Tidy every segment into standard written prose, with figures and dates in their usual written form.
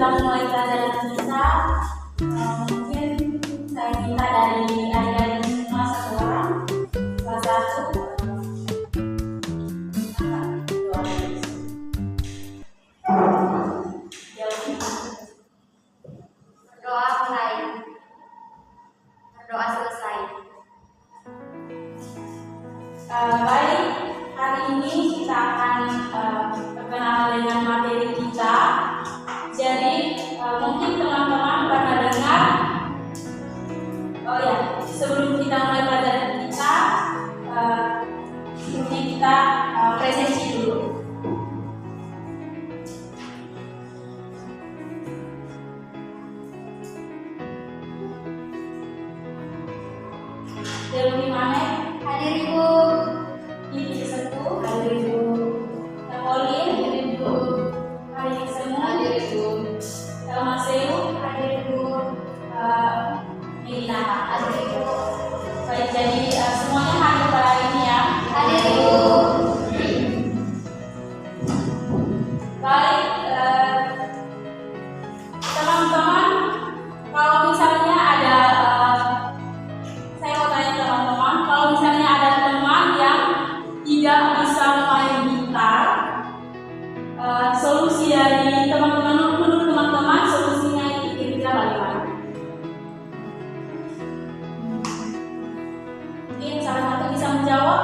kita mulai pelajaran kita, mungkin saya minta dari adik-adik kelas 1, kelas 1. Berdoa mulai. Berdoa selesai. Baik, hari ini kita akan berkenalan dengan materi kita. Jadi mungkin teman-teman pernah dengar. Oh ya, sebelum kita mulai pelajaran kita, mungkin kita presentasi dulu. Dewi Manek, Hadir Ibu. Ibu Setu, hadir Ibu. Napolin, hadir Ibu. Hadir semua, hadir Ibu. Maseu, hadir Ibu. Medina, hadir Ibu. Baik, jadi semuanya hadir pada hari ini ya. Hadir Ibu. Baik, teman-teman, kalau misalnya ada saya mau tanya teman-teman, kalau misalnya ada teman yang tidak bisa main gitar, solusi dari teman-teman, menurut teman-teman solusinya itu kira-kira bagaimana? Mungkin salah satu bisa menjawab.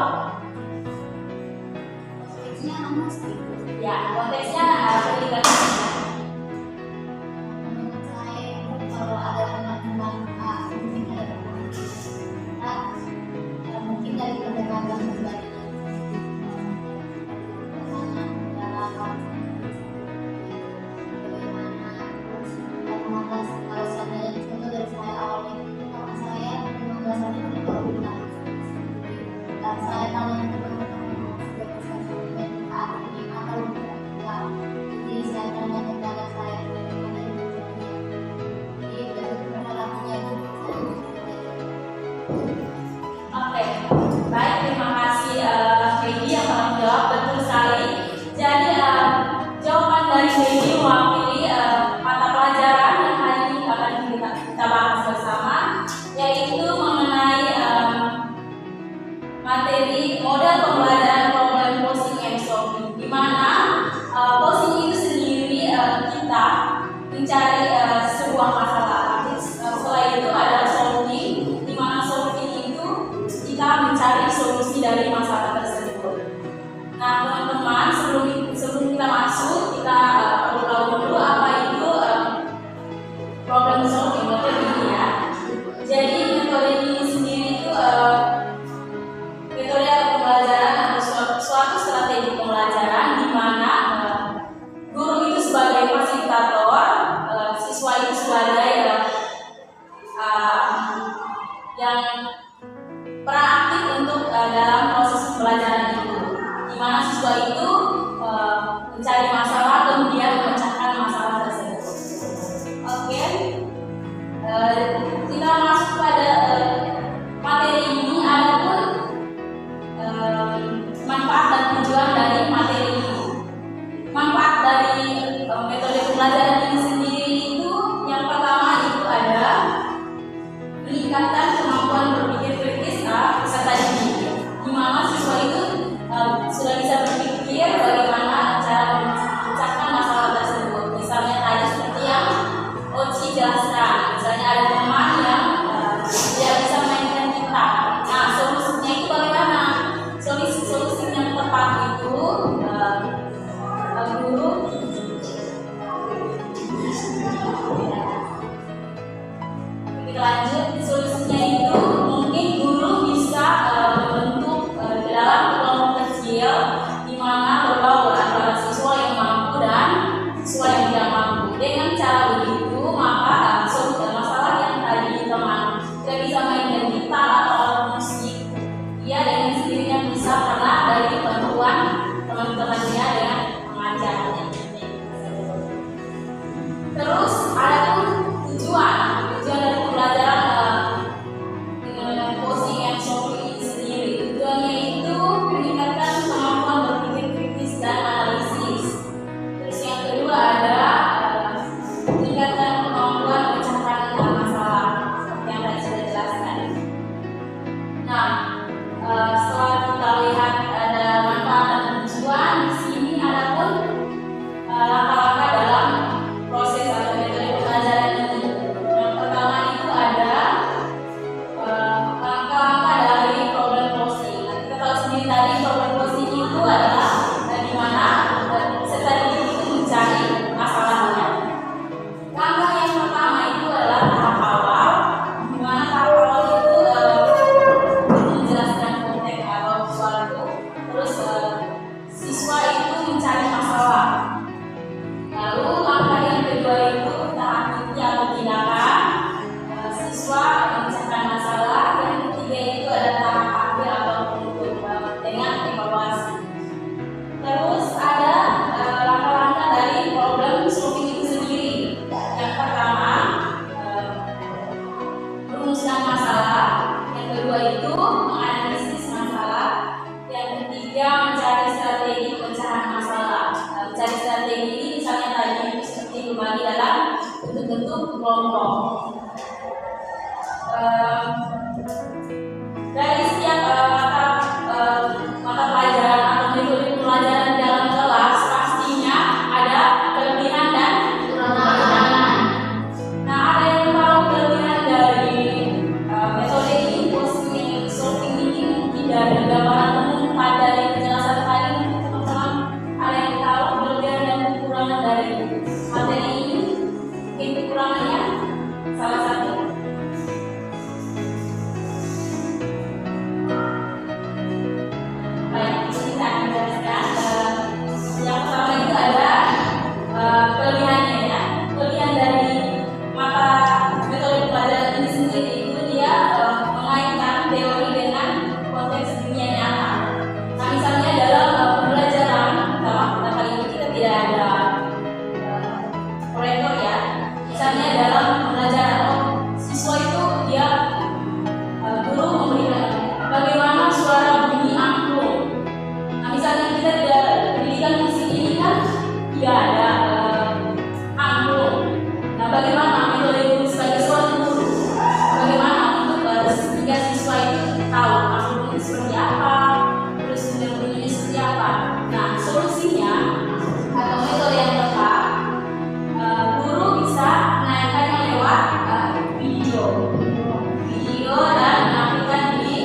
Konteksnya amas gitu. Ya, konteksnya ketika Menurut saya kalau ada teman-teman mungkin ada teman mungkin dari pendekatan pribadi kalau seandainya contoh dari saya awalnya itu karena saya memang dasarnya tidak dan saya tanya teman-teman sudah bersesuaian saat ini atau tidak, jadi saya tanya kepada saya bagaimana itu jadi dari pengalamannya itu Oke, baik, terima kasih Heidi yang telah menjawab, betul sekali. Jadi jawaban dari Heidi mewakili mata pelajaran yang hari ini akan kita bahas bersama, yaitu mengenai materi model pembelajaran problem posing and solving, di mana posing itu sendiri kita mencari sebuah masalah. Setelah itu ada solving, di mana solving itu kita mencari solusi dari masalah tersebut. Nah, teman-teman, sebelum kita masuk, kita perlu tahu dulu apa itu problem solving metode ini ya. Jadi metode ini sendiri itu metode pembelajaran atau suatu strategi pembelajaran di mana guru itu sebagai fasilitator, siswa itu sebagai yang peran aktif untuk dalam proses pembelajaran itu, di mana siswa itu mencari masalah kemudian memecahkan masalah tersebut. Oke, kita masuk pada materi ini. Adapun manfaat dan tujuan dari materi ini. Manfaat dari metode pembelajaran ini sendiri itu yang pertama itu ada meningkatkan kemampuan berpikir kritis serta diri, di mana siswa itu sudah bisa berpikir bagaimana cara memecahkan masalah tersebut. Misalnya tadi seperti yang Oci jelaskan, misalnya ada teman yang tidak bisa mainkan gitar. Nah, solusinya itu bagaimana? Solusi yang tepat itu guru kita lanjut. Solusinya itu mungkin guru bisa membentuk dalam kelompok kecil di mana berbaur antara siswa yang mampu dan siswa yang tidak mampu. Dengan cara begitu maka masalah yang tadi teman tidak bisa mainkan gitar atau alat musik, dia dengan sendirinya bisa karena dari bantuan teman-temannya dengan mengajarnya. Terus ada pun tujuan dari pembelajaran dengan posing and solving ini sendiri. Tujuannya itu meningkatkan kemampuan berpikir kritis dan analisis. Terus yang kedua ada dibagi dalam bentuk-bentuk kelompok. Dari setiap mata pelajaran atau metode pelajaran dalam kelas pastinya ada kelebihan dan kekurangan. Nah, ada yang tahu kelebihan dari metode ini, positive solving ini mungkin dari gambaran umum dari penjelasan tadi mungkin teman-teman ada yang tahu kelebihan dan kekurangan dari materi ini? Mungkin kekurangannya salah satu. Baik, kita akan jelaskan. Yang pertama itu ada kelebihannya ya. Kelebihan dari mata metode pelajaran ini sendiri itu dia mengaitkan teori dengan konteks dunia nyata. Nah, misalnya dalam pembelajaran, dalam kali ini kita tidak ada proyektor ya. Misalnya dalam pembelajaran siswa itu dia guru memberikan bagaimana suara bunyi angklung. Nah, misalnya kita di pendidikan musik ini kan tidak ada angklung. Nah, bagaimana metode guru sebagai seorang guru? Bagaimana untuk sehingga siswa itu tahu angklung itu seperti apa, terus bunyinya seperti apa? Nah, solusinya atau metode yang tepat, guru bisa menanyakannya lewat video dan menampilkan di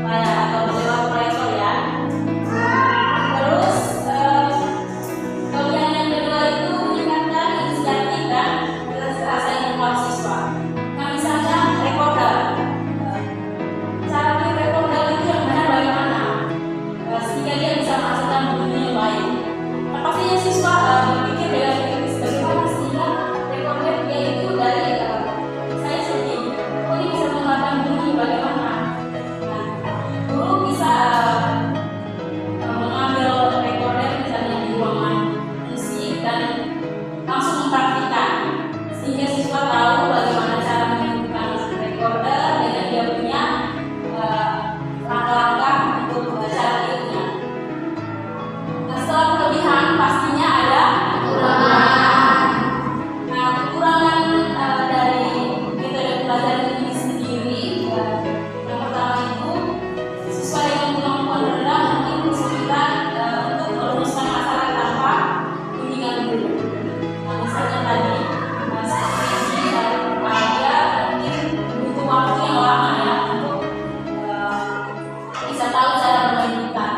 layar atau lewat proyektor ya. Terus kelebihan yang kedua itu meningkatkan inisiatif dan rasa ingin tahu siswa. Nah, misalnya recorder, cara bikin recorder itu yang benar bagaimana sehingga dia bisa menghasilkan bunyi yang baik. Nah, pastinya siswa berpikir dengan kritis bagaimana sehingga recorder dia itu dari saya seperti ini, oh ini bisa mengeluarkan bunyi bagaimana. Nah, guru bisa mengambil recorder misalnya di ruangan musik dan langsung mempraktikkan sehingga siswa tahu bagaimana cara menghidupkan recorder dengan dia punya langkah-langkah untuk cara menghidupnya. Nah, setelah kelebihan pastinya ada kekurangan. Nah, kekurangan dari metode pelajaran ini sendiri yang pertama itu siswa dengan kemampuan rendah mungkin kesulitan untuk merumuskan masalah tanpa bimbingan guru. Nah, misalnya tadi seperti ini dan dia mungkin butuh waktu yang lama ya untuk bisa tahu cara melanjutkan.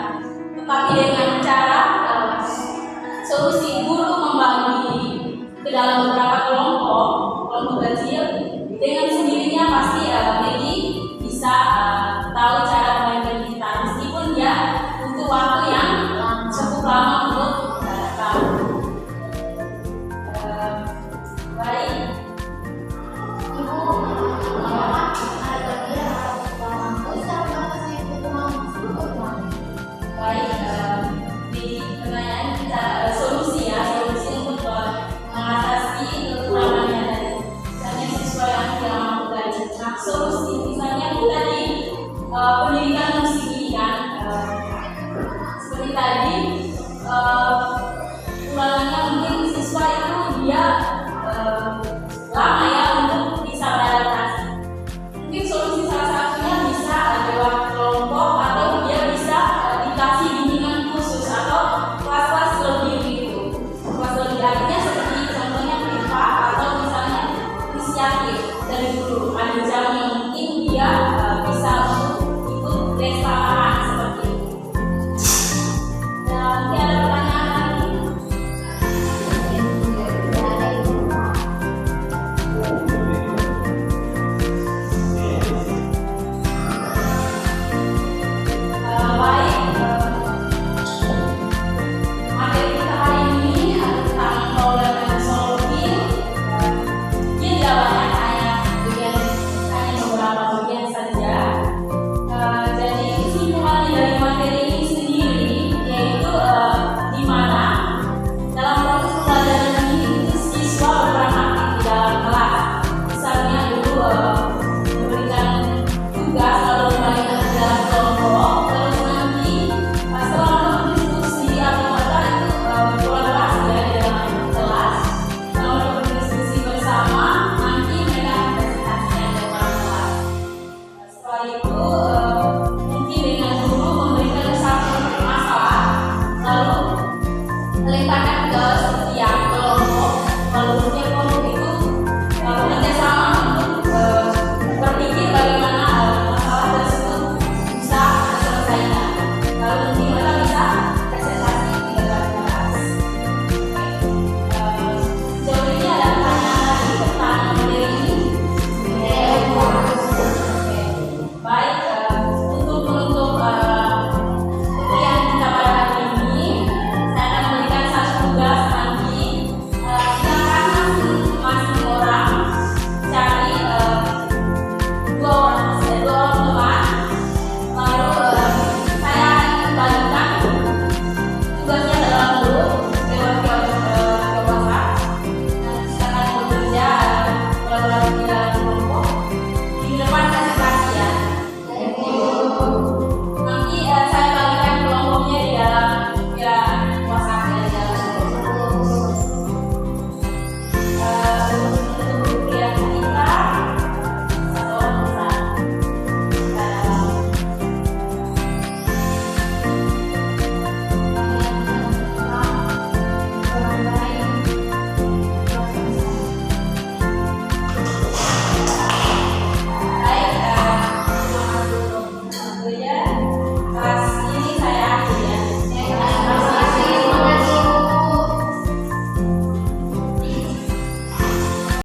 Tetapi dengan cara solusi guru membagi ke dalam beberapa kelompok kecil